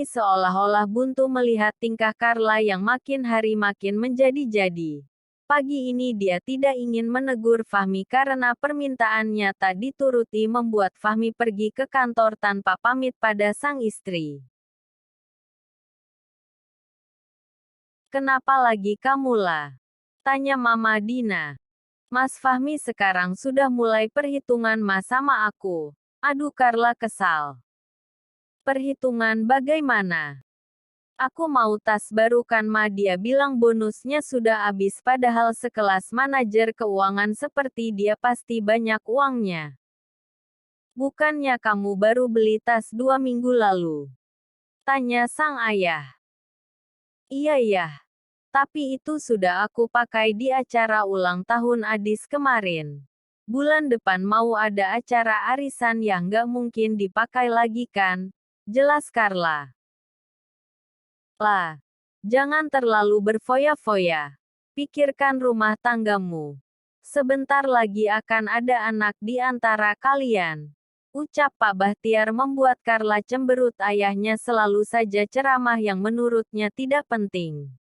seolah-olah buntu melihat tingkah Carla yang makin hari makin menjadi-jadi. Pagi ini dia tidak ingin menegur Fahmi karena permintaannya tak dituruti membuat Fahmi pergi ke kantor tanpa pamit pada sang istri. "Kenapa lagi kamu lah?" tanya Mama Dina. "Mas Fahmi sekarang sudah mulai perhitungan Mas sama aku." Aduh, Carla kesal. "Perhitungan bagaimana? Aku mau tas baru kan Ma?" Dia bilang bonusnya sudah habis padahal sekelas manajer keuangan seperti dia pasti banyak uangnya. "Bukannya kamu baru beli tas 2 minggu lalu?" tanya sang ayah. "Iya ya. Tapi itu sudah aku pakai di acara ulang tahun Adis kemarin. Bulan depan mau ada acara arisan yang gak mungkin dipakai lagi kan?" jelas Carla. "Lah, jangan terlalu berfoya-foya. Pikirkan rumah tanggamu. Sebentar lagi akan ada anak di antara kalian." Ucap Pak Bahtiar membuat Carla cemberut. Ayahnya selalu saja ceramah yang menurutnya tidak penting.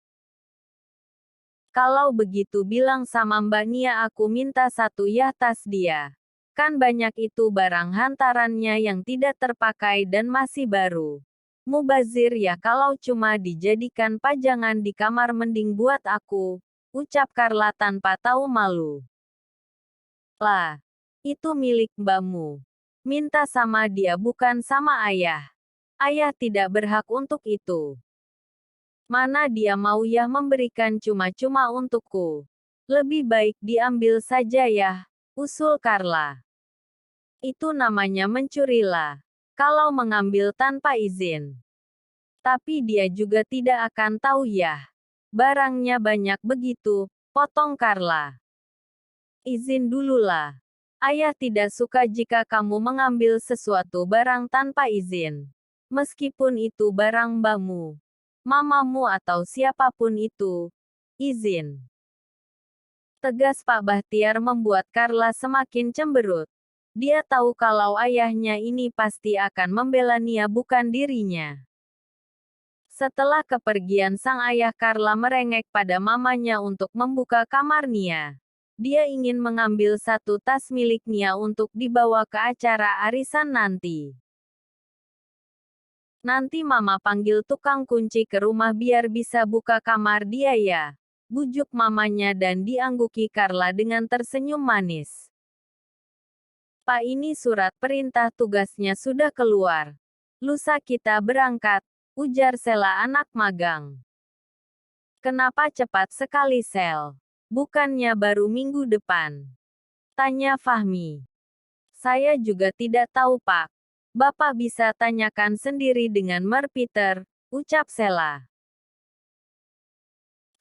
"Kalau begitu bilang sama Mbak Nia aku minta 1 ya tas dia. Kan banyak itu barang hantarannya yang tidak terpakai dan masih baru. Mubazir ya kalau cuma dijadikan pajangan di kamar mending buat aku," ucap Carla tanpa tahu malu. "Lah, itu milik mbakmu. Minta sama dia bukan sama ayah. Ayah tidak berhak untuk itu. Mana dia mau ya memberikan cuma-cuma untukku. Lebih baik diambil saja ya," usul Carla. "Itu namanya mencuri lah. Kalau mengambil tanpa izin. Tapi dia juga tidak akan tahu ya. Barangnya banyak begitu," potong Carla. "Izin dululah. Ayah tidak suka jika kamu mengambil sesuatu barang tanpa izin. Meskipun itu barang mbakmu, mamamu atau siapapun itu. Izin." Tegas Pak Bahtiar membuat Carla semakin cemberut. Dia tahu kalau ayahnya ini pasti akan membela Nia bukan dirinya. Setelah kepergian sang ayah, Carla merengek pada mamanya untuk membuka kamar Nia. Dia ingin mengambil 1 tas milik Nia untuk dibawa ke acara arisan nanti. "Nanti mama panggil tukang kunci ke rumah biar bisa buka kamar dia ya," bujuk mamanya dan diangguki Carla dengan tersenyum manis. "Pak, ini surat perintah tugasnya sudah keluar. Lusa kita berangkat," ujar Sela anak magang. "Kenapa cepat sekali Sel? Bukannya baru minggu depan?" tanya Fahmi. "Saya juga tidak tahu Pak. Bapak bisa tanyakan sendiri dengan Mer Peter," ucap Sela.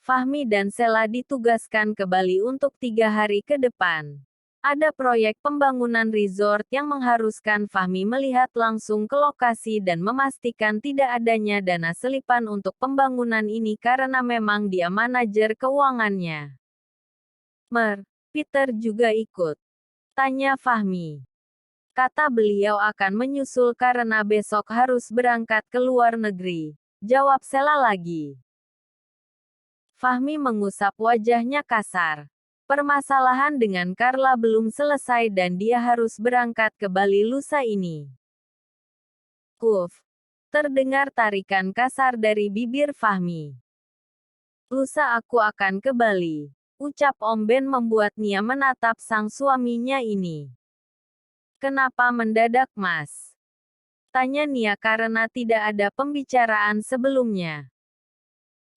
Fahmi dan Sela ditugaskan ke Bali untuk 3 hari ke depan. Ada proyek pembangunan resort yang mengharuskan Fahmi melihat langsung ke lokasi dan memastikan tidak adanya dana selipan untuk pembangunan ini karena memang dia manajer keuangannya. "Mer, Peter juga ikut?" tanya Fahmi. "Kata beliau akan menyusul karena besok harus berangkat ke luar negeri," jawab Sela lagi. Fahmi mengusap wajahnya kasar. Permasalahan dengan Carla belum selesai dan dia harus berangkat ke Bali lusa ini. Terdengar tarikan kasar dari bibir Fahmi. "Lusa aku akan ke Bali," ucap Om Ben membuat Nia menatap sang suaminya ini. "Kenapa mendadak Mas?" tanya Nia karena tidak ada pembicaraan sebelumnya.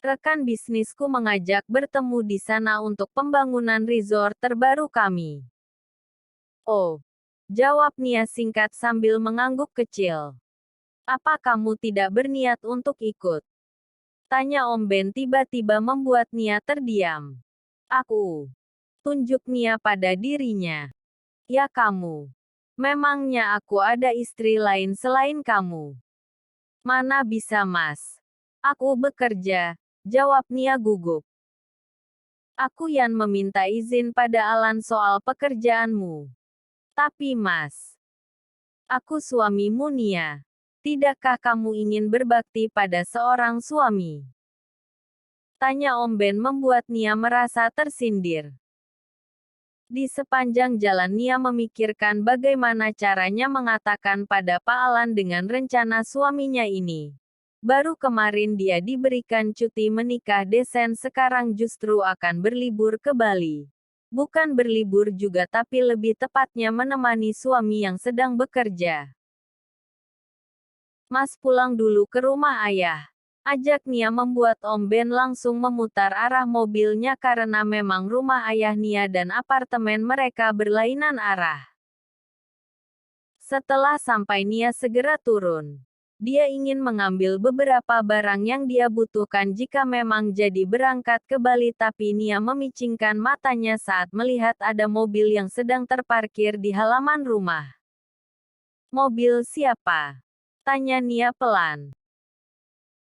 "Rekan bisnisku mengajak bertemu di sana untuk pembangunan resort terbaru kami." "Oh," jawab Nia singkat sambil mengangguk kecil. "Apa kamu tidak berniat untuk ikut?" tanya Om Ben tiba-tiba membuat Nia terdiam. "Aku." tunjuk Nia pada dirinya. "Ya kamu. Memangnya aku ada istri lain selain kamu?" "Mana bisa Mas. Aku bekerja," jawab Nia gugup. "Aku yang meminta izin pada Alan soal pekerjaanmu." "Tapi Mas, aku suamimu Nia." Tidakkah kamu ingin berbakti pada seorang suami? Tanya Om Ben membuat Nia merasa tersindir. Di sepanjang jalan Nia memikirkan bagaimana caranya mengatakan pada Pak Alan dengan rencana suaminya ini. Baru kemarin dia diberikan cuti menikah Desember, sekarang justru akan berlibur ke Bali. Bukan berlibur juga tapi lebih tepatnya menemani suami yang sedang bekerja. Mas pulang dulu ke rumah ayah. Ajak Nia membuat Om Ben langsung memutar arah mobilnya karena memang rumah ayah Nia dan apartemen mereka berlainan arah. Setelah sampai Nia segera turun. Dia ingin mengambil beberapa barang yang dia butuhkan jika memang jadi berangkat ke Bali tapi Nia memicingkan matanya saat melihat ada mobil yang sedang terparkir di halaman rumah. Mobil siapa? Tanya Nia pelan.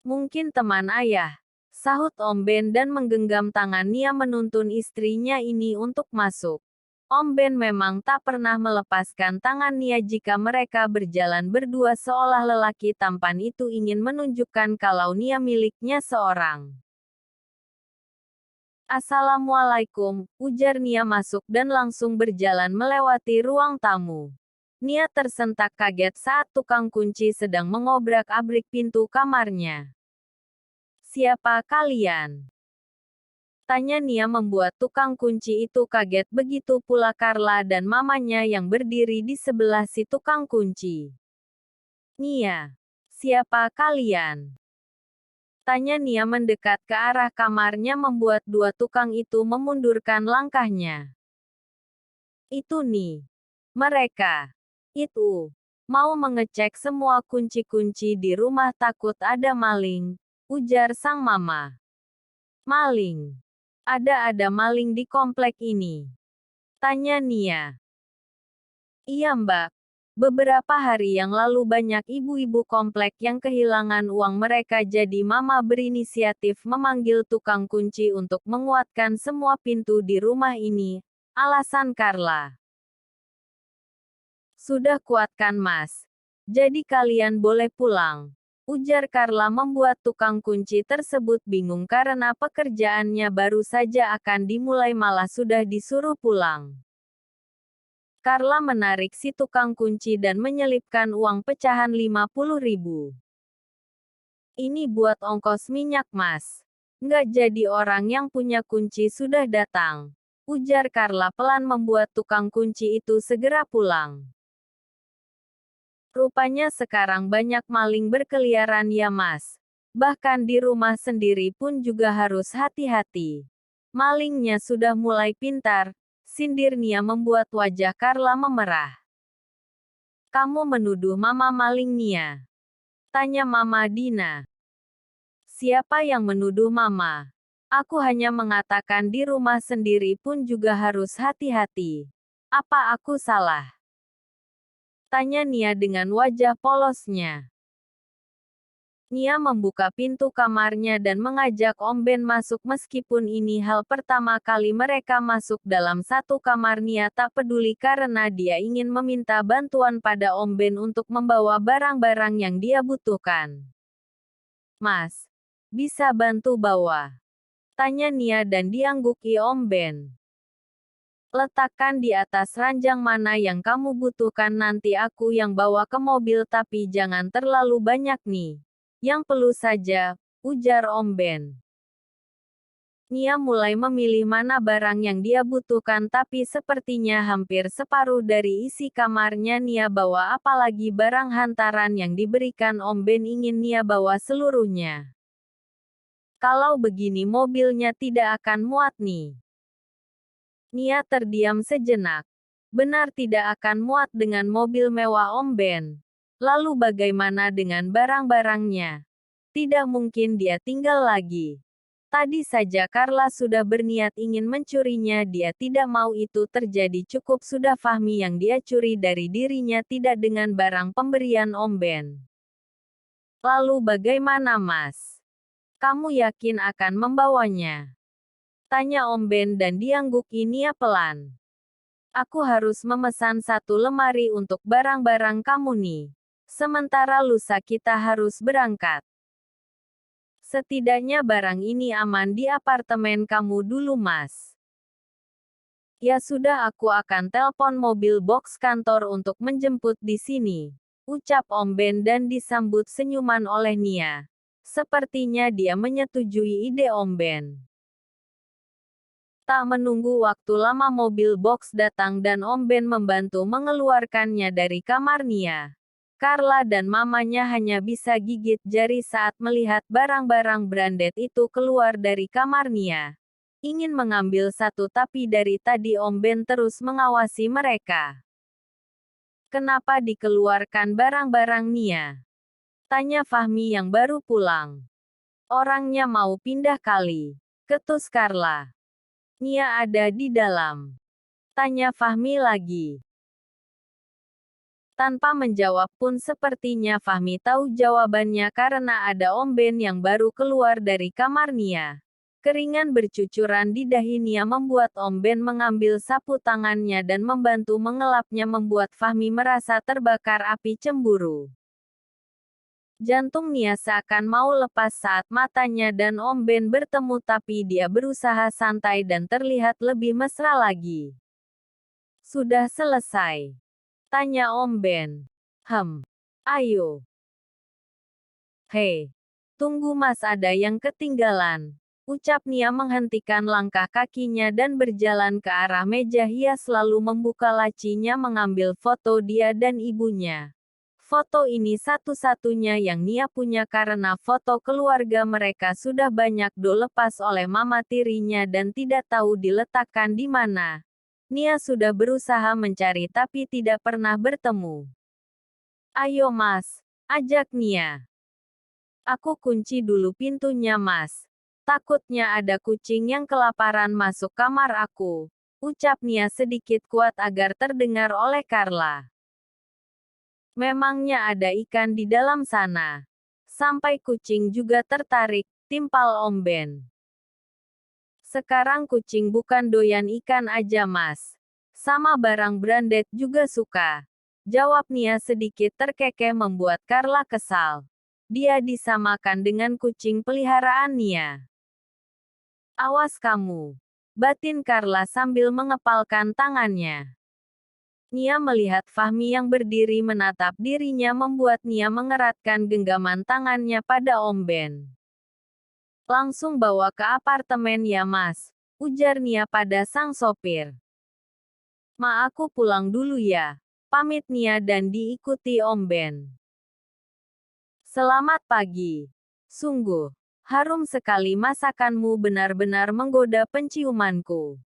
Mungkin teman ayah, sahut Om Ben dan menggenggam tangan Nia menuntun istrinya ini untuk masuk. Om Ben memang tak pernah melepaskan tangan Nia jika mereka berjalan berdua seolah lelaki tampan itu ingin menunjukkan kalau Nia miliknya seorang. Assalamualaikum, ujar Nia masuk dan langsung berjalan melewati ruang tamu. Nia tersentak kaget saat tukang kunci sedang mengobrak-abrik pintu kamarnya. Siapa kalian? Tanya Nia membuat tukang kunci itu kaget, begitu pula Carla dan mamanya yang berdiri di sebelah si tukang kunci. Nia, siapa kalian? Tanya Nia mendekat ke arah kamarnya membuat dua tukang itu memundurkan langkahnya. Itu nih. Mereka. Itu. Mau mengecek semua kunci-kunci di rumah takut ada maling, ujar sang mama. Maling. Ada maling di komplek ini? Tanya Nia. Iya Mbak. Beberapa hari yang lalu banyak ibu-ibu komplek yang kehilangan uang mereka jadi mama berinisiatif memanggil tukang kunci untuk menguatkan semua pintu di rumah ini, alasan Carla. Sudah kuatkan Mas. Jadi kalian boleh pulang. Ujar Carla membuat tukang kunci tersebut bingung karena pekerjaannya baru saja akan dimulai malah sudah disuruh pulang. Carla menarik si tukang kunci dan menyelipkan uang pecahan 50.000. Ini buat ongkos minyak Mas. Nggak jadi orang yang punya kunci sudah datang. Ujar Carla pelan membuat tukang kunci itu segera pulang. Rupanya sekarang banyak maling berkeliaran ya Mas. Bahkan di rumah sendiri pun juga harus hati-hati. Malingnya sudah mulai pintar, sindir Nia membuat wajah Carla memerah. Kamu menuduh Mama maling Nia? Tanya Mama Dina. Siapa yang menuduh Mama? Aku hanya mengatakan di rumah sendiri pun juga harus hati-hati. Apa aku salah? Tanya Nia dengan wajah polosnya. Nia membuka pintu kamarnya dan mengajak Om Ben masuk meskipun ini hal pertama kali mereka masuk dalam satu kamar. Nia tak peduli karena dia ingin meminta bantuan pada Om Ben untuk membawa barang-barang yang dia butuhkan. Mas, bisa bantu bawa? Tanya Nia dan diangguki Om Ben. Letakkan di atas ranjang mana yang kamu butuhkan nanti aku yang bawa ke mobil tapi jangan terlalu banyak nih. Yang perlu saja, ujar Om Ben. Nia mulai memilih mana barang yang dia butuhkan tapi sepertinya hampir separuh dari isi kamarnya Nia bawa apalagi barang hantaran yang diberikan Om Ben ingin Nia bawa seluruhnya. Kalau begini mobilnya tidak akan muat nih. Nia terdiam sejenak. Benar tidak akan muat dengan mobil mewah Om Ben. Lalu bagaimana dengan barang-barangnya? Tidak mungkin dia tinggal lagi. Tadi saja Carla sudah berniat ingin mencurinya, dia tidak mau itu terjadi. Cukup sudah Fahmi yang dia curi dari dirinya tidak dengan barang pemberian Om Ben. Lalu bagaimana Mas? Kamu yakin akan membawanya? Tanya Om Ben dan diangguki Nia pelan. Aku harus memesan satu lemari untuk barang-barang kamu nih. Sementara lusa kita harus berangkat. Setidaknya barang ini aman di apartemen kamu dulu, Mas. Ya sudah, aku akan telepon mobil box kantor untuk menjemput di sini. Ucap Om Ben dan disambut senyuman oleh Nia. Sepertinya dia menyetujui ide Om Ben. Tak menunggu waktu lama mobil box datang dan Om Ben membantu mengeluarkannya dari kamar Nia. Carla dan mamanya hanya bisa gigit jari saat melihat barang-barang branded itu keluar dari kamar Nia. Ingin mengambil satu tapi dari tadi Om Ben terus mengawasi mereka. Kenapa dikeluarkan barang-barang Nia? Tanya Fahmi yang baru pulang. Orangnya mau pindah kali. Ketus Carla. Nia ada di dalam. Tanya Fahmi lagi. Tanpa menjawab pun sepertinya Fahmi tahu jawabannya karena ada Om Ben yang baru keluar dari kamar Nia. Keringan bercucuran di dahi Nia membuat Om Ben mengambil sapu tangannya dan membantu mengelapnya membuat Fahmi merasa terbakar api cemburu. Jantung Nia seakan mau lepas saat matanya dan Om Ben bertemu tapi dia berusaha santai dan terlihat lebih mesra lagi. Sudah selesai? Tanya Om Ben. Ayo. Hei. Tunggu Mas, ada yang ketinggalan. Ucap Nia menghentikan langkah kakinya dan berjalan ke arah meja hias lalu membuka lacinya mengambil foto dia dan ibunya. Foto ini satu-satunya yang Nia punya karena foto keluarga mereka sudah banyak dilepas oleh mama tirinya dan tidak tahu diletakkan di mana. Nia sudah berusaha mencari tapi tidak pernah bertemu. Ayo Mas, ajak Nia. Aku kunci dulu pintunya Mas. Takutnya ada kucing yang kelaparan masuk kamar aku. Ucap Nia sedikit kuat agar terdengar oleh Carla. Memangnya ada ikan di dalam sana. Sampai kucing juga tertarik, timpal Om Ben. Sekarang kucing bukan doyan ikan aja Mas. Sama barang branded juga suka. Jawab Nia sedikit terkekeh membuat Carla kesal. Dia disamakan dengan kucing peliharaan Nia. Awas kamu. Batin Carla sambil mengepalkan tangannya. Nia melihat Fahmi yang berdiri menatap dirinya membuat Nia mengeratkan genggaman tangannya pada Om Ben. Langsung bawa ke apartemen ya Mas, ujar Nia pada sang sopir. Ma, aku pulang dulu ya, pamit Nia dan diikuti Om Ben. Selamat pagi. Sungguh, harum sekali masakanmu, benar-benar menggoda penciumanku.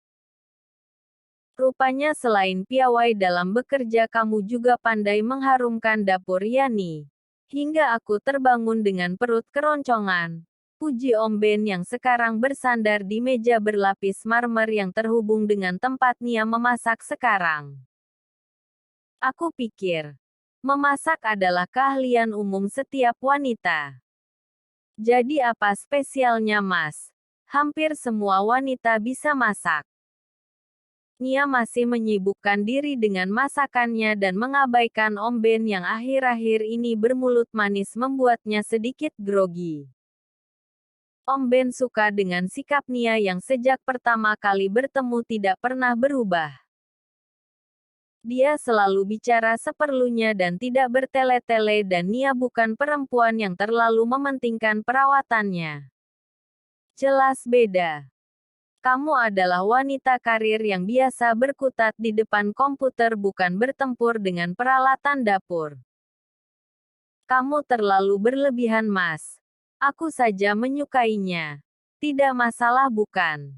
Rupanya selain piawai dalam bekerja kamu juga pandai mengharumkan dapur Yani. Hingga aku terbangun dengan perut keroncongan. Puji Om Ben yang sekarang bersandar di meja berlapis marmer yang terhubung dengan tempat Nia memasak sekarang. Aku pikir, memasak adalah keahlian umum setiap wanita. Jadi apa spesialnya Mas? Hampir semua wanita bisa masak. Nia masih menyibukkan diri dengan masakannya dan mengabaikan Om Ben yang akhir-akhir ini bermulut manis membuatnya sedikit grogi. Om Ben suka dengan sikap Nia yang sejak pertama kali bertemu tidak pernah berubah. Dia selalu bicara seperlunya dan tidak bertele-tele dan Nia bukan perempuan yang terlalu mementingkan perawatannya. Jelas beda. Kamu adalah wanita karir yang biasa berkutat di depan komputer bukan bertempur dengan peralatan dapur. Kamu terlalu berlebihan Mas. Aku saja menyukainya. Tidak masalah bukan?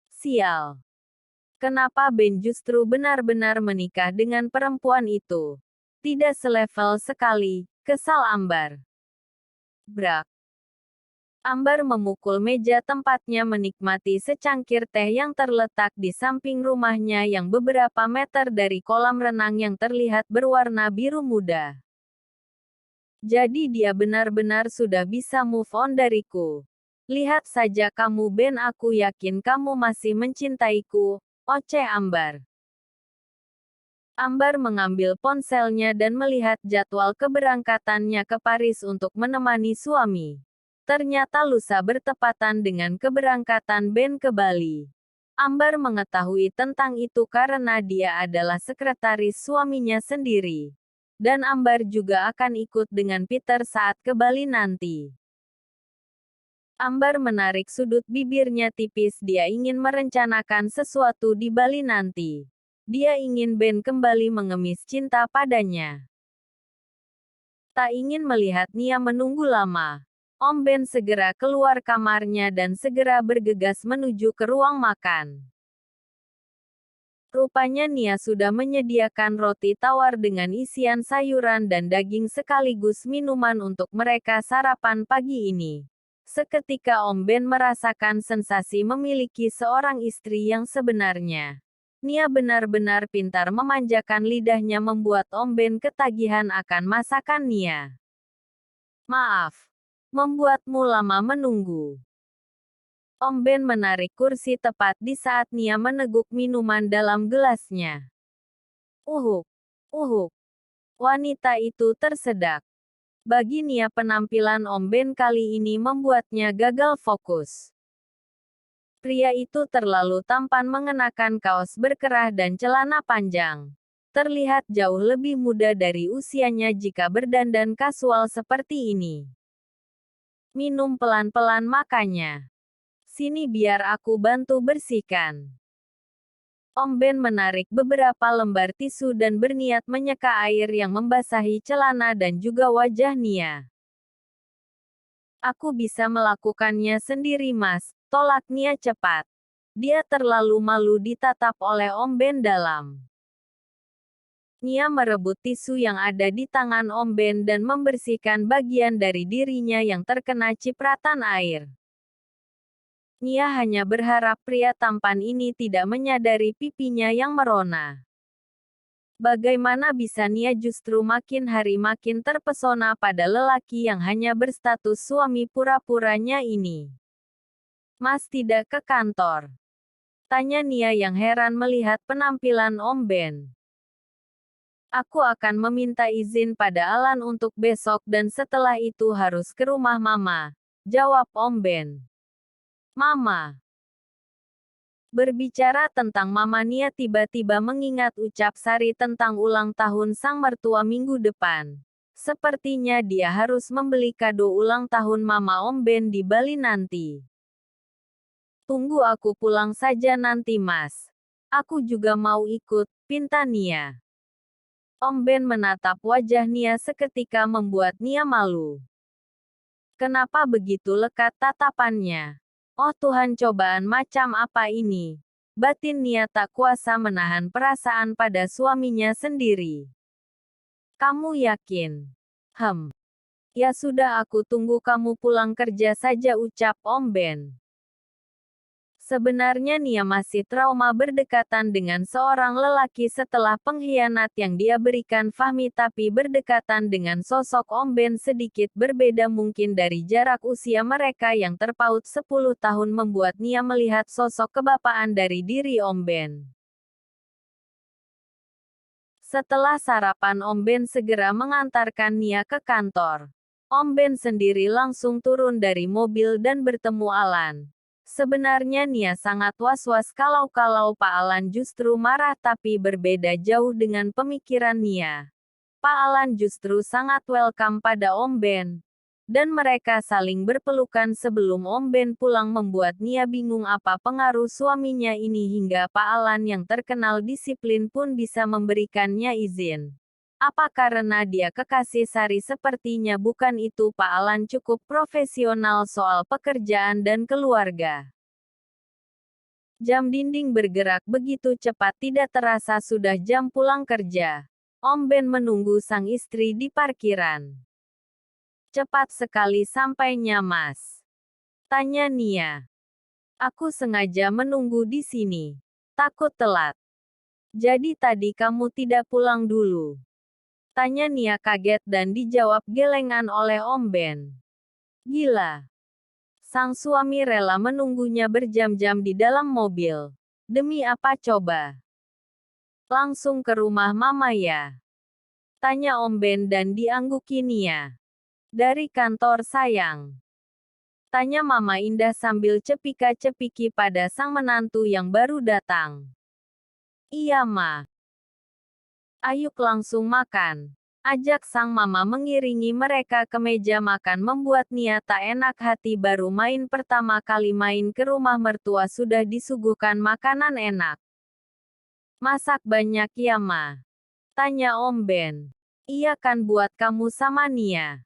Sial. Kenapa Ben justru benar-benar menikah dengan perempuan itu? Tidak selevel sekali, kesal Ambar. Brak. Ambar memukul meja tempatnya menikmati secangkir teh yang terletak di samping rumahnya yang beberapa meter dari kolam renang yang terlihat berwarna biru muda. Jadi dia benar-benar sudah bisa move on dariku. Lihat saja kamu Ben, aku yakin kamu masih mencintaiku, oceh Ambar. Ambar mengambil ponselnya dan melihat jadwal keberangkatannya ke Paris untuk menemani suami. Ternyata lusa bertepatan dengan keberangkatan Ben ke Bali. Ambar mengetahui tentang itu karena dia adalah sekretaris suaminya sendiri. Dan Ambar juga akan ikut dengan Peter saat ke Bali nanti. Ambar menarik sudut bibirnya tipis. Dia ingin merencanakan sesuatu di Bali nanti. Dia ingin Ben kembali mengemis cinta padanya. Tak ingin melihat Nia menunggu lama. Om Ben segera keluar kamarnya dan segera bergegas menuju ke ruang makan. Rupanya Nia sudah menyediakan roti tawar dengan isian sayuran dan daging sekaligus minuman untuk mereka sarapan pagi ini. Seketika Om Ben merasakan sensasi memiliki seorang istri yang sebenarnya. Nia benar-benar pintar memanjakan lidahnya membuat Om Ben ketagihan akan masakan Nia. Maaf. Membuatmu lama menunggu. Om Ben menarik kursi tepat di saat Nia meneguk minuman dalam gelasnya. Uhuk. Uhuk. Wanita itu tersedak. Bagi Nia penampilan Om Ben kali ini membuatnya gagal fokus. Pria itu terlalu tampan mengenakan kaos berkerah dan celana panjang. Terlihat jauh lebih muda dari usianya jika berdandan kasual seperti ini. Minum pelan-pelan makanya. Sini biar aku bantu bersihkan. Om Ben menarik beberapa lembar tisu dan berniat menyeka air yang membasahi celana dan juga wajah Nia. Aku bisa melakukannya sendiri mas, tolak Nia cepat. Dia terlalu malu ditatap oleh Om Ben dalam. Nia merebut tisu yang ada di tangan Om Ben dan membersihkan bagian dari dirinya yang terkena cipratan air. Nia hanya berharap pria tampan ini tidak menyadari pipinya yang merona. Bagaimana bisa Nia justru makin hari makin terpesona pada lelaki yang hanya berstatus suami pura-puranya ini? Mas tidak ke kantor? Tanya Nia yang heran melihat penampilan Om Ben. Aku akan meminta izin pada Alan untuk besok dan setelah itu harus ke rumah Mama, jawab Om Ben. Mama. Berbicara tentang Mama Nia tiba-tiba mengingat ucap Sari tentang ulang tahun sang mertua minggu depan. Sepertinya dia harus membeli kado ulang tahun Mama Om Ben di Bali nanti. Tunggu aku pulang saja nanti mas. Aku juga mau ikut, pinta Nia. Om Ben menatap wajah Nia seketika membuat Nia malu. Kenapa begitu lekat tatapannya? Oh Tuhan, cobaan macam apa ini? Batin Nia tak kuasa menahan perasaan pada suaminya sendiri. Kamu yakin? Ya sudah, aku tunggu kamu pulang kerja saja, ucap Om Ben. Sebenarnya Nia masih trauma berdekatan dengan seorang lelaki setelah pengkhianat yang dia berikan Fahmi, tapi berdekatan dengan sosok Om Ben sedikit berbeda mungkin dari jarak usia mereka yang terpaut 10 tahun membuat Nia melihat sosok kebapaan dari diri Om Ben. Setelah sarapan Om Ben segera mengantarkan Nia ke kantor. Om Ben sendiri langsung turun dari mobil dan bertemu Alan. Sebenarnya Nia sangat was-was kalau Pak Alan justru marah, tapi berbeda jauh dengan pemikiran Nia. Pak Alan justru sangat welcome pada Om Ben. Dan mereka saling berpelukan sebelum Om Ben pulang membuat Nia bingung apa pengaruh suaminya ini hingga Pak Alan yang terkenal disiplin pun bisa memberikannya izin. Apa karena dia kekasih Sari? Sepertinya bukan itu. Pak Alan cukup profesional soal pekerjaan dan keluarga. Jam dinding bergerak begitu cepat tidak terasa sudah jam pulang kerja. Om Ben menunggu sang istri di parkiran. Cepat sekali sampainya mas? Tanya Nia. Aku sengaja menunggu di sini. Takut telat. Jadi tadi kamu tidak pulang dulu? Tanya Nia kaget dan dijawab gelengan oleh Om Ben. Gila. Sang suami rela menunggunya berjam-jam di dalam mobil. Demi apa coba? Langsung ke rumah mama ya? Tanya Om Ben dan diangguki Nia. Dari kantor sayang. Tanya Mama Indah sambil cepika-cepiki pada sang menantu yang baru datang. Iya Ma. Ayuk langsung makan. Ajak sang mama mengiringi mereka ke meja makan membuat Nia tak enak hati baru main pertama kali main ke rumah mertua sudah disuguhkan makanan enak. Masak banyak ya Ma? Tanya Om Ben. Iya kan buat kamu sama Nia.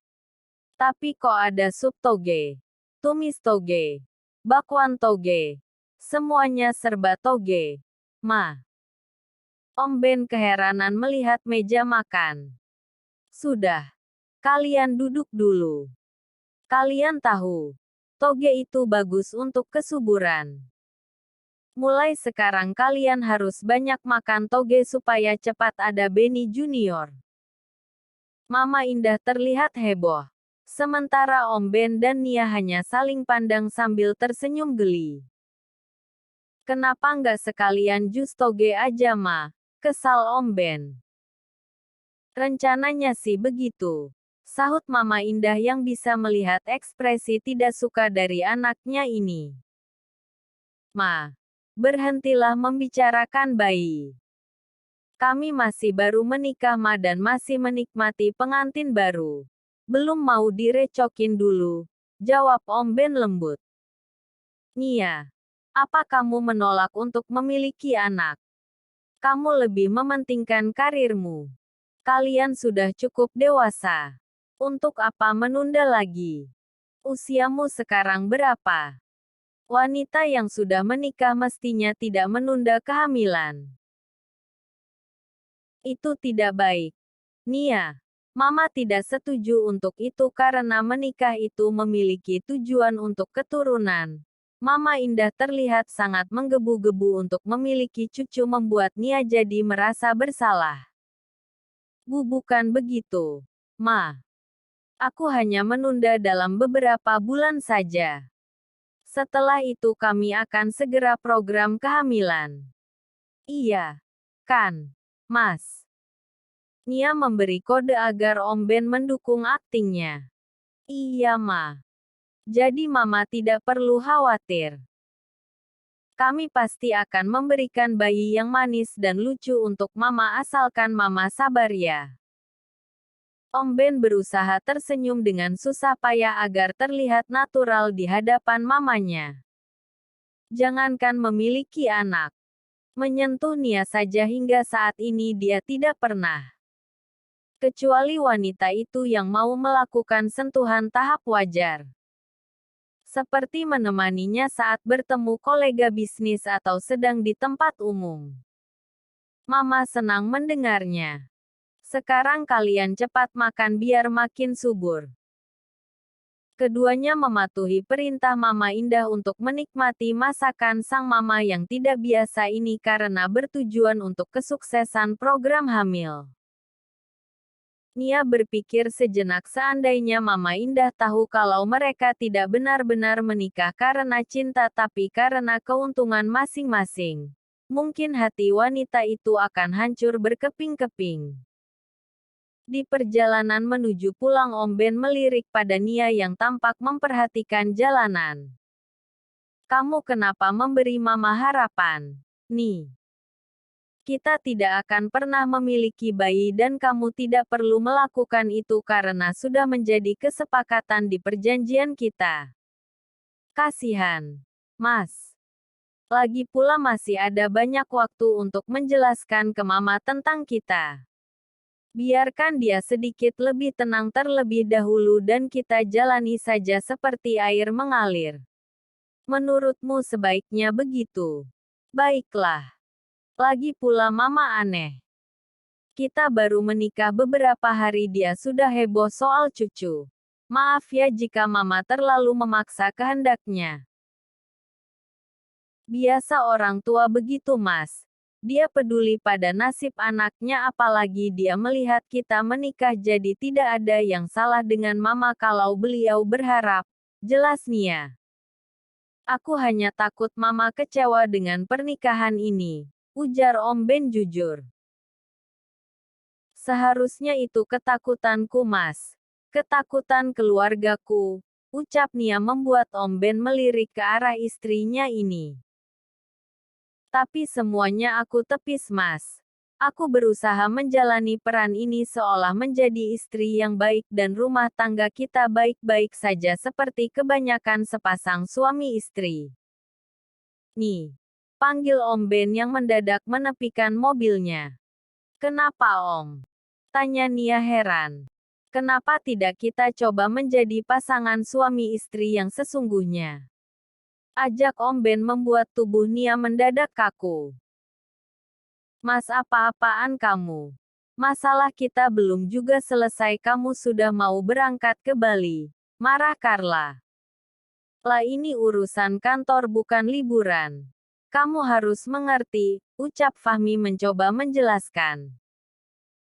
Tapi kok ada sup toge, tumis toge, bakwan toge, semuanya serba toge. Ma. Om Ben keheranan melihat meja makan. Sudah. Kalian duduk dulu. Kalian tahu, toge itu bagus untuk kesuburan. Mulai sekarang kalian harus banyak makan toge supaya cepat ada Benny Junior. Mama Indah terlihat heboh. Sementara Om Ben dan Nia hanya saling pandang sambil tersenyum geli. Kenapa nggak sekalian jus toge aja Ma? Kesal Om Ben. Rencananya sih begitu. Sahut Mama Indah yang bisa melihat ekspresi tidak suka dari anaknya ini. Ma, berhentilah membicarakan bayi. Kami masih baru menikah Ma dan masih menikmati pengantin baru. Belum mau direcokin dulu, jawab Om Ben lembut. Nia, apa kamu menolak untuk memiliki anak? Kamu lebih mementingkan karirmu. Kalian sudah cukup dewasa. Untuk apa menunda lagi? Usiamu sekarang berapa? Wanita yang sudah menikah mestinya tidak menunda kehamilan. Itu tidak baik. Nia, Mama tidak setuju untuk itu karena menikah itu memiliki tujuan untuk keturunan. Mama Indah terlihat sangat menggebu-gebu untuk memiliki cucu membuat Nia jadi merasa bersalah. Bukan begitu, Ma. Aku hanya menunda dalam beberapa bulan saja. Setelah itu kami akan segera program kehamilan. Iya. Kan, Mas. Nia memberi kode agar Om Ben mendukung aktingnya. Iya Ma. Jadi Mama tidak perlu khawatir. Kami pasti akan memberikan bayi yang manis dan lucu untuk Mama asalkan Mama sabar ya. Om Ben berusaha tersenyum dengan susah payah agar terlihat natural di hadapan mamanya. Jangankan memiliki anak. Menyentuh Nia saja hingga saat ini dia tidak pernah. Kecuali wanita itu yang mau melakukan sentuhan tahap wajar. Seperti menemaninya saat bertemu kolega bisnis atau sedang di tempat umum. Mama senang mendengarnya. Sekarang kalian cepat makan biar makin subur. Keduanya mematuhi perintah Mama Indah untuk menikmati masakan sang mama yang tidak biasa ini karena bertujuan untuk kesuksesan program hamil. Nia berpikir sejenak seandainya Mama Indah tahu kalau mereka tidak benar-benar menikah karena cinta tapi karena keuntungan masing-masing. Mungkin hati wanita itu akan hancur berkeping-keping. Di perjalanan menuju pulang Om Ben melirik pada Nia yang tampak memperhatikan jalanan. Kamu kenapa memberi Mama harapan? Nih. Kita tidak akan pernah memiliki bayi dan kamu tidak perlu melakukan itu karena sudah menjadi kesepakatan di perjanjian kita. Kasihan. Mas. Lagi pula masih ada banyak waktu untuk menjelaskan ke Mama tentang kita. Biarkan dia sedikit lebih tenang terlebih dahulu dan kita jalani saja seperti air mengalir. Menurutmu sebaiknya begitu. Baiklah. Lagi pula Mama aneh. Kita baru menikah beberapa hari dia sudah heboh soal cucu. Maaf ya jika Mama terlalu memaksa kehendaknya. Biasa orang tua begitu Mas. Dia peduli pada nasib anaknya apalagi dia melihat kita menikah jadi tidak ada yang salah dengan Mama kalau beliau berharap. Jelas Nia. Aku hanya takut Mama kecewa dengan pernikahan ini. ujar Om Ben jujur. Seharusnya itu ketakutanku, Mas. Ketakutan keluargaku, ucap Nia membuat Om Ben melirik ke arah istrinya ini. Tapi semuanya aku tepis, Mas. Aku berusaha menjalani peran ini seolah menjadi istri yang baik dan rumah tangga kita baik-baik saja seperti kebanyakan sepasang suami istri. Nih, panggil Om Ben yang mendadak menepikan mobilnya. Kenapa, Om? Tanya Nia heran. Kenapa tidak kita coba menjadi pasangan suami istri yang sesungguhnya? Ajak Om Ben membuat tubuh Nia mendadak kaku. Mas, apa-apaan kamu? Masalah kita belum juga selesai, kamu sudah mau berangkat ke Bali. Marah Carla. Lah, ini urusan kantor bukan liburan. Kamu harus mengerti, ucap Fahmi mencoba menjelaskan.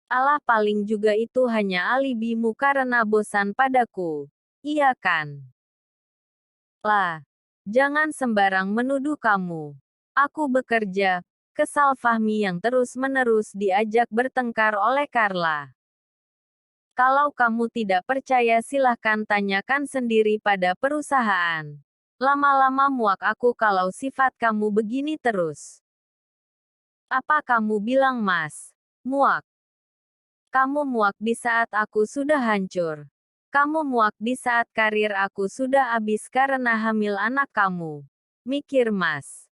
Alah, paling juga itu hanya alibimu karena bosan padaku. Iya kan? Lah, jangan sembarang menuduh kamu. Aku bekerja, kesal Fahmi yang terus-menerus diajak bertengkar oleh Carla. Kalau kamu tidak percaya silahkan tanyakan sendiri pada perusahaan. Lama-lama muak aku kalau sifat kamu begini terus. Apa kamu bilang, Mas? Muak. Kamu muak di saat aku sudah hancur. Kamu muak di saat karir aku sudah habis karena hamil anak kamu. Mikir, Mas.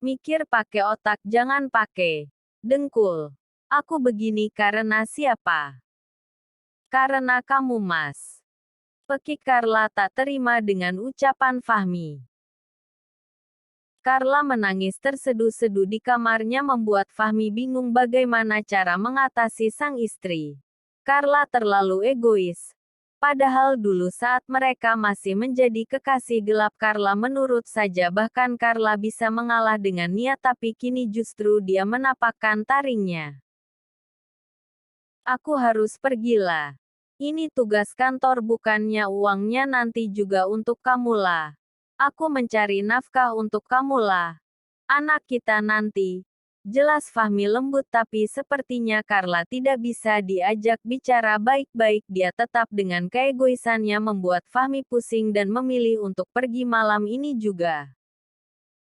Mikir pakai otak, jangan pakai dengkul. Aku begini karena siapa? Karena kamu, Mas. Pekik Carla tak terima dengan ucapan Fahmi. Carla menangis terseduh-seduh di kamarnya membuat Fahmi bingung bagaimana cara mengatasi sang istri. Carla terlalu egois. Padahal dulu saat mereka masih menjadi kekasih gelap Carla menurut saja bahkan Carla bisa mengalah dengan Nia tapi kini justru dia menapakkan taringnya. Aku harus pergilah. Ini tugas kantor bukannya uangnya nanti juga untuk kamulah. Aku mencari nafkah untuk kamulah. Anak kita nanti. Jelas Fahmi lembut tapi sepertinya Carla tidak bisa diajak bicara baik-baik. Dia tetap dengan keegoisannya membuat Fahmi pusing dan memilih untuk pergi malam ini juga.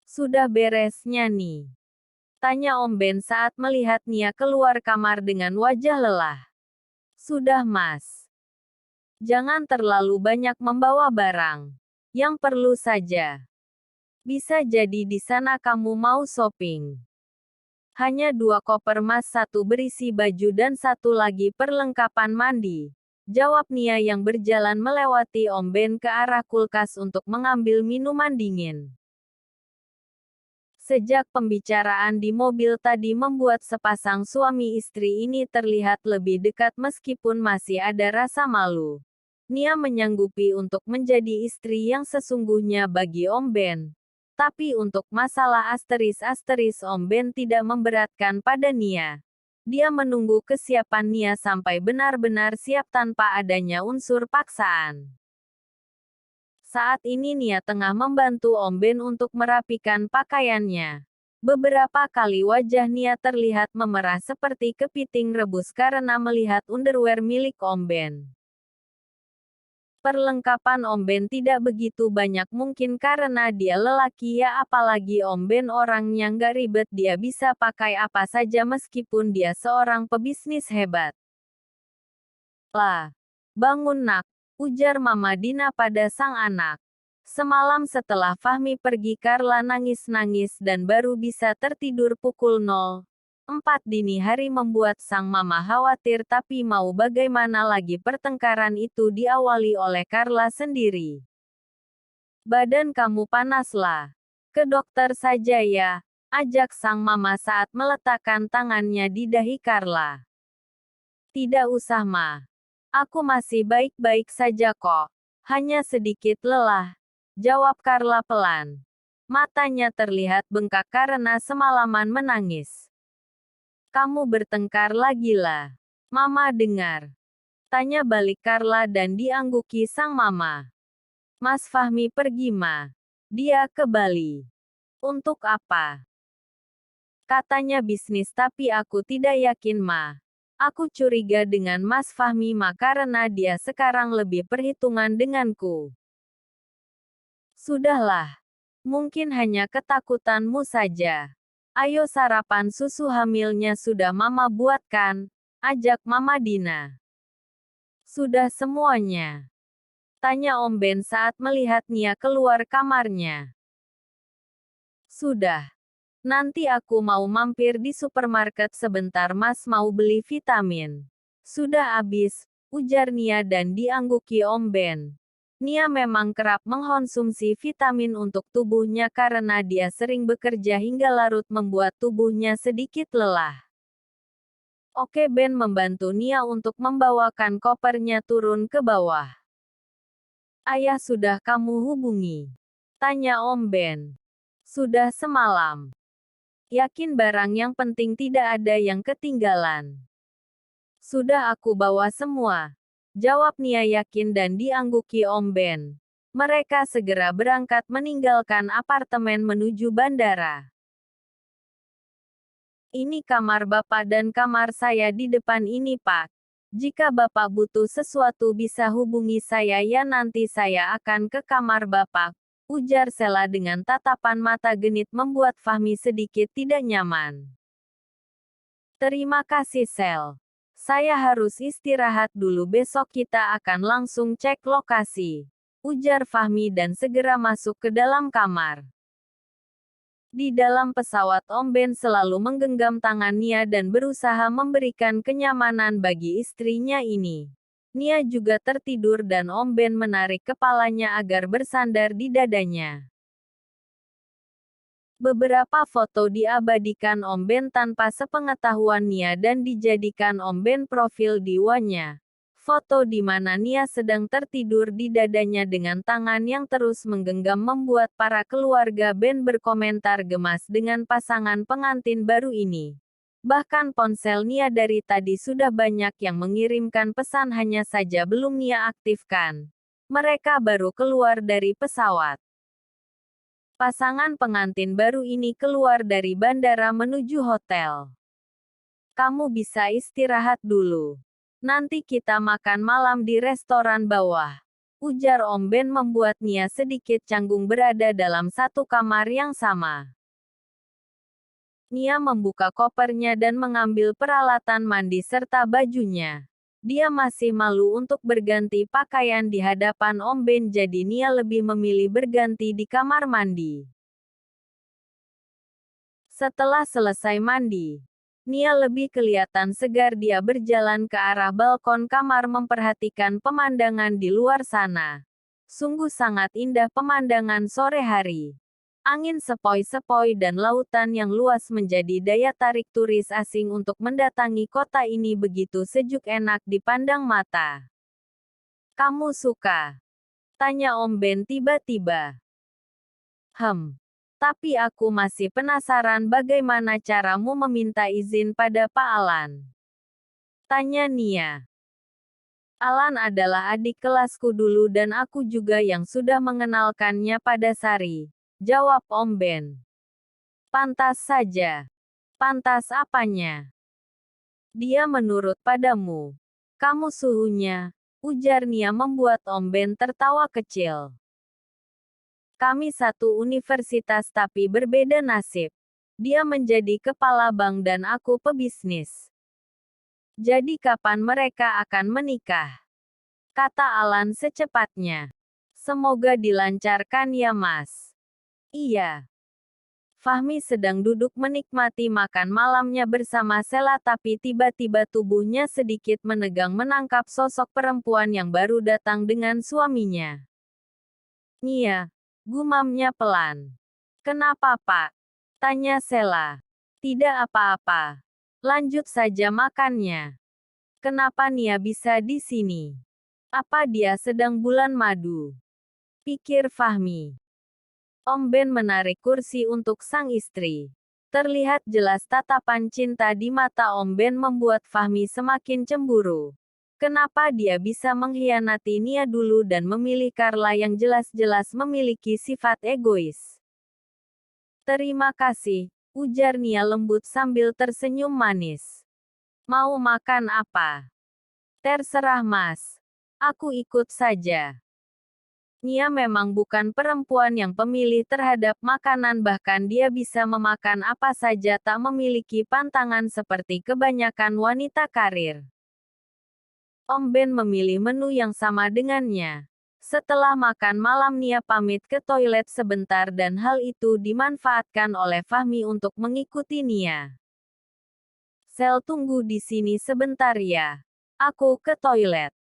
Sudah beresnya nih? Tanya Om Ben saat melihat Nia keluar kamar dengan wajah lelah. Sudah, Mas. Jangan terlalu banyak membawa barang. Yang perlu saja. Bisa jadi di sana kamu mau shopping. Hanya 2 koper, Mas, 1 berisi baju dan 1 lagi perlengkapan mandi. Jawab Nia yang berjalan melewati Om Ben ke arah kulkas untuk mengambil minuman dingin. Sejak pembicaraan di mobil tadi membuat sepasang suami istri ini terlihat lebih dekat meskipun masih ada rasa malu. Nia menyanggupi untuk menjadi istri yang sesungguhnya bagi Om Ben. Tapi untuk masalah asteris-asteris Om Ben tidak memberatkan pada Nia. Dia menunggu kesiapan Nia sampai benar-benar siap tanpa adanya unsur paksaan. Saat ini Nia tengah membantu Om Ben untuk merapikan pakaiannya. Beberapa kali wajah Nia terlihat memerah seperti kepiting rebus karena melihat underwear milik Om Ben. Perlengkapan Om Ben tidak begitu banyak mungkin karena dia lelaki ya apalagi Om Ben orangnya nggak ribet dia bisa pakai apa saja meskipun dia seorang pebisnis hebat. Lah, bangun nak, ujar Mama Dina pada sang anak. Semalam setelah Fahmi pergi Carla nangis-nangis dan baru bisa tertidur pukul 04 dini hari membuat sang mama khawatir tapi mau bagaimana lagi pertengkaran itu diawali oleh Carla sendiri. Badan kamu panas lah. Ke dokter saja ya, ajak sang mama saat meletakkan tangannya di dahi Carla. Tidak usah ma. Aku masih baik-baik saja kok. Hanya sedikit lelah. Jawab Carla pelan. Matanya terlihat bengkak karena semalaman menangis. Kamu bertengkar lagi lah. Mama dengar. Tanya balik Carla dan diangguki sang mama. Mas Fahmi pergi ma. Dia ke Bali. Untuk apa? Katanya bisnis tapi aku tidak yakin Ma. Aku curiga dengan Mas Fahmi Ma karena dia sekarang lebih perhitungan denganku. Sudahlah. Mungkin hanya ketakutanmu saja. Ayo sarapan susu hamilnya sudah Mama buatkan, ajak Mama Dina. Sudah semuanya. Tanya Om Ben saat melihat Nia keluar kamarnya. Sudah. Nanti aku mau mampir di supermarket sebentar Mas mau beli vitamin. Sudah habis, ujar Nia dan diangguki Om Ben. Nia memang kerap mengkonsumsi vitamin untuk tubuhnya karena dia sering bekerja hingga larut membuat tubuhnya sedikit lelah. Oke Ben membantu Nia untuk membawakan kopernya turun ke bawah. Ayah sudah kamu hubungi? Tanya Om Ben. Sudah semalam. Yakin barang yang penting tidak ada yang ketinggalan. Sudah aku bawa semua. Jawab Nia yakin dan diangguki Om Ben. Mereka segera berangkat meninggalkan apartemen menuju bandara. Ini kamar Bapak dan kamar saya di depan ini Pak. Jika Bapak butuh sesuatu bisa hubungi saya ya nanti saya akan ke kamar Bapak. Ujar Sela dengan tatapan mata genit membuat Fahmi sedikit tidak nyaman. Terima kasih Sel. Saya harus istirahat dulu besok kita akan langsung cek lokasi. Ujar Fahmi dan segera masuk ke dalam kamar. Di dalam pesawat Om Ben selalu menggenggam tangan Nia dan berusaha memberikan kenyamanan bagi istrinya ini. Nia juga tertidur dan Om Ben menarik kepalanya agar bersandar di dadanya. Beberapa foto diabadikan Om Ben tanpa sepengetahuan Nia dan dijadikan Om Ben profil di WA-nya. Foto di mana Nia sedang tertidur di dadanya dengan tangan yang terus menggenggam membuat para keluarga Ben berkomentar gemas dengan pasangan pengantin baru ini. Bahkan ponsel Nia dari tadi sudah banyak yang mengirimkan pesan hanya saja belum Nia aktifkan. Mereka baru keluar dari pesawat. Pasangan pengantin baru ini keluar dari bandara menuju hotel. Kamu bisa istirahat dulu. Nanti kita makan malam di restoran bawah. Ujar Om Ben membuat Nia sedikit canggung berada dalam satu kamar yang sama. Nia membuka kopernya dan mengambil peralatan mandi serta bajunya. Dia masih malu untuk berganti pakaian di hadapan Om Ben jadi Nia lebih memilih berganti di kamar mandi. Setelah selesai mandi, Nia lebih kelihatan segar dia berjalan ke arah balkon kamar memperhatikan pemandangan di luar sana. Sungguh sangat indah pemandangan sore hari. Angin sepoi-sepoi dan lautan yang luas menjadi daya tarik turis asing untuk mendatangi kota ini begitu sejuk enak dipandang mata. Kamu suka? Tanya Om Ben tiba-tiba. Tapi aku masih penasaran bagaimana caramu meminta izin pada Pak Alan. Tanya Nia. Alan adalah adik kelasku dulu dan aku juga yang sudah mengenalkannya pada Sari. Jawab Om Ben. Pantas saja. Pantas apanya? Dia menurut padamu. Kamu suhunya, ujar Nia membuat Om Ben tertawa kecil. Kami satu universitas tapi berbeda nasib. Dia menjadi kepala bank dan aku pebisnis. Jadi kapan mereka akan menikah? Kata Alan secepatnya. Semoga dilancarkan ya Mas. Iya. Fahmi sedang duduk menikmati makan malamnya bersama Sela tapi tiba-tiba tubuhnya sedikit menegang menangkap sosok perempuan yang baru datang dengan suaminya. Nia, gumamnya pelan. Kenapa Pak? Tanya Sela. Tidak apa-apa. Lanjut saja makannya. Kenapa Nia bisa di sini? Apa dia sedang bulan madu? Pikir Fahmi. Om Ben menarik kursi untuk sang istri. Terlihat jelas tatapan cinta di mata Om Ben membuat Fahmi semakin cemburu. Kenapa dia bisa mengkhianati Nia dulu dan memilih Carla yang jelas-jelas memiliki sifat egois? Terima kasih, ujar Nia lembut sambil tersenyum manis. Mau makan apa? Terserah Mas. Aku ikut saja. Nia memang bukan perempuan yang pemilih terhadap makanan, bahkan dia bisa memakan apa saja, tak memiliki pantangan seperti kebanyakan wanita karir. Om Ben memilih menu yang sama dengannya. Setelah makan malam Nia pamit ke toilet sebentar dan hal itu dimanfaatkan oleh Fahmi untuk mengikuti Nia. Sel, tunggu di sini sebentar ya. Aku ke toilet.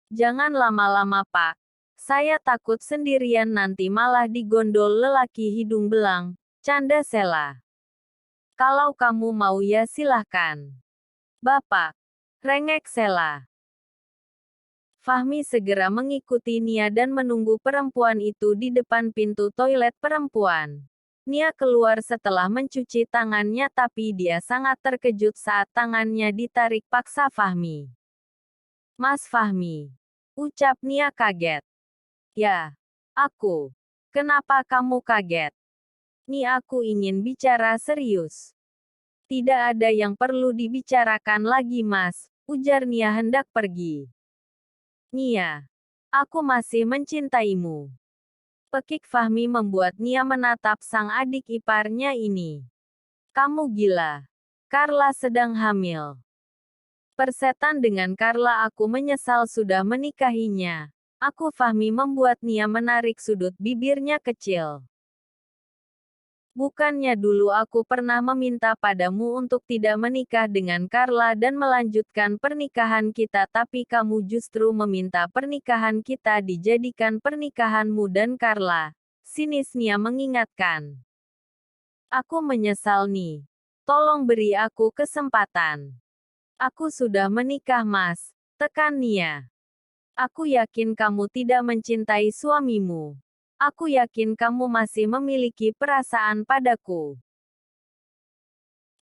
Jangan lama-lama Pak. Saya takut sendirian nanti malah digondol lelaki hidung belang, canda Sela. Kalau kamu mau ya silahkan. Bapak. Rengek Sela. Fahmi segera mengikuti Nia dan menunggu perempuan itu di depan pintu toilet perempuan. Nia keluar setelah mencuci tangannya, tapi dia sangat terkejut saat tangannya ditarik paksa Fahmi. Mas Fahmi. Ucap Nia kaget. Ya, aku. Kenapa kamu kaget? Aku ingin bicara serius. Tidak ada yang perlu dibicarakan lagi Mas, ujar Nia hendak pergi. Nia, aku masih mencintaimu. Pekik Fahmi membuat Nia menatap sang adik iparnya ini. Kamu gila. Carla sedang hamil. Persetan dengan Carla, aku menyesal sudah menikahinya. Aku Fahmi membuat Nia menarik sudut bibirnya kecil. Bukannya dulu aku pernah meminta padamu untuk tidak menikah dengan Carla dan melanjutkan pernikahan kita, tapi kamu justru meminta pernikahan kita dijadikan pernikahanmu dan Carla. Sinis Nia mengingatkan. Aku menyesal nih. Tolong beri aku kesempatan. Aku sudah menikah Mas, tekan Nia. Aku yakin kamu tidak mencintai suamimu. Aku yakin kamu masih memiliki perasaan padaku.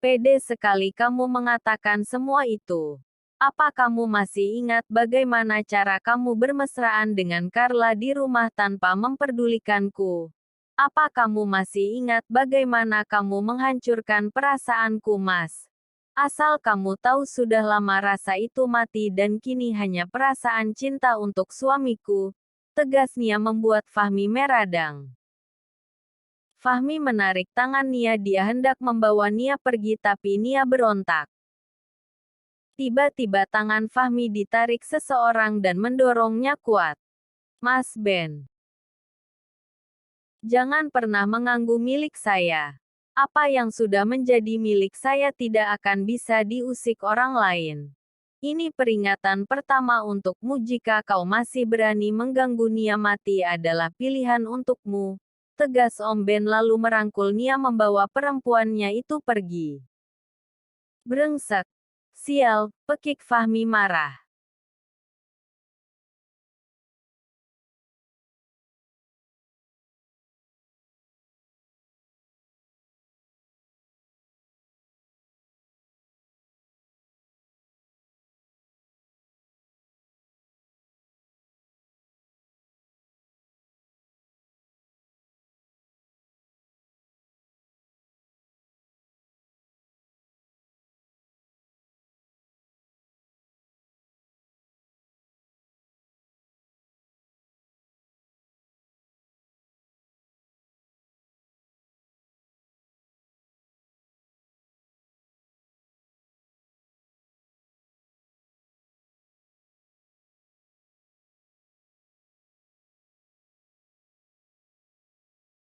Pede sekali kamu mengatakan semua itu. Apa kamu masih ingat bagaimana cara kamu bermesraan dengan Carla di rumah tanpa memperdulikanku? Apa kamu masih ingat bagaimana kamu menghancurkan perasaanku Mas? Asal kamu tahu, sudah lama rasa itu mati dan kini hanya perasaan cinta untuk suamiku. Tegas Nia membuat Fahmi meradang. Fahmi menarik tangan Nia, dia hendak membawa Nia pergi tapi Nia berontak. Tiba-tiba tangan Fahmi ditarik seseorang dan mendorongnya kuat. Mas Ben. Jangan pernah mengganggu milik saya. Apa yang sudah menjadi milik saya tidak akan bisa diusik orang lain. Ini peringatan pertama untukmu. Jika kau masih berani mengganggu Nia, mati adalah pilihan untukmu. Tegas Om Ben lalu merangkul Nia membawa perempuannya itu pergi. Brengsek. Sial, pekik Fahmi marah.